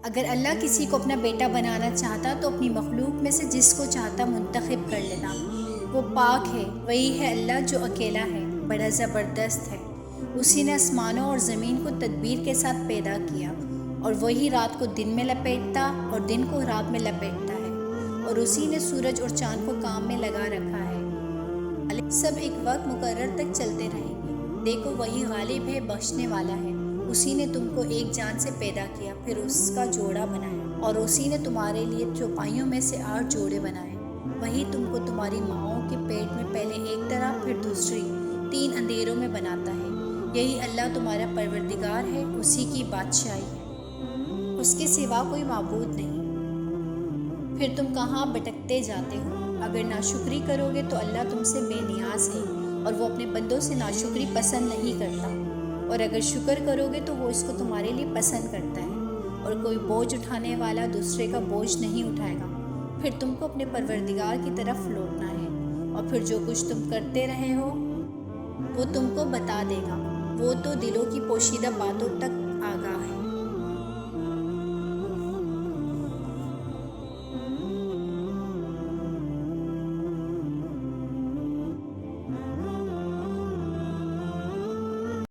اگر اللہ کسی کو اپنا بیٹا بنانا چاہتا تو اپنی مخلوق میں سے جس کو چاہتا منتخب کر لیتا۔ وہ پاک ہے، وہی ہے اللہ جو اکیلا ہے، بڑا زبردست ہے۔ اسی نے آسمانوں اور زمین کو تدبیر کے ساتھ پیدا کیا، اور وہی رات کو دن میں لپیٹتا اور دن کو رات میں لپیٹتا ہے، اور اسی نے سورج اور چاند کو کام میں لگا رکھا ہے۔ سب ایک وقت مقرر تک چلتے رہیں گے۔ دیکھو وہی غالب ہے، بخشنے والا ہے۔ اسی نے تم کو ایک جان سے پیدا کیا، پھر اس کا جوڑا بنایا، اور اسی نے تمہارے لیے چوپائیوں میں سے 8 جوڑے بنائے۔ وہی تم کو تمہاری ماؤں کے پیٹ میں پہلے ایک طرح پھر دوسری 3 اندھیروں میں بناتا ہے۔ یہی اللہ تمہارا پروردگار ہے، اسی کی بادشاہی ہے، اس کے سوا کوئی معبود نہیں۔ پھر تم کہاں بھٹکتے جاتے ہو؟ اگر ناشکری کرو گے تو اللہ تم سے بے نیاز ہے، اور وہ اپنے بندوں سے ناشکری پسند نہیں کرتا۔ اور اگر شکر کرو گے تو وہ اس کو تمہارے لیے پسند کرتا ہے، اور کوئی بوجھ اٹھانے والا دوسرے کا بوجھ نہیں اٹھائے گا۔ پھر تم کو اپنے پروردگار کی طرف لوٹنا ہے، اور پھر جو کچھ تم کرتے رہے ہو وہ تم کو بتا دے گا۔ وہ تو دلوں کی پوشیدہ باتوں تک آگاہ ہے۔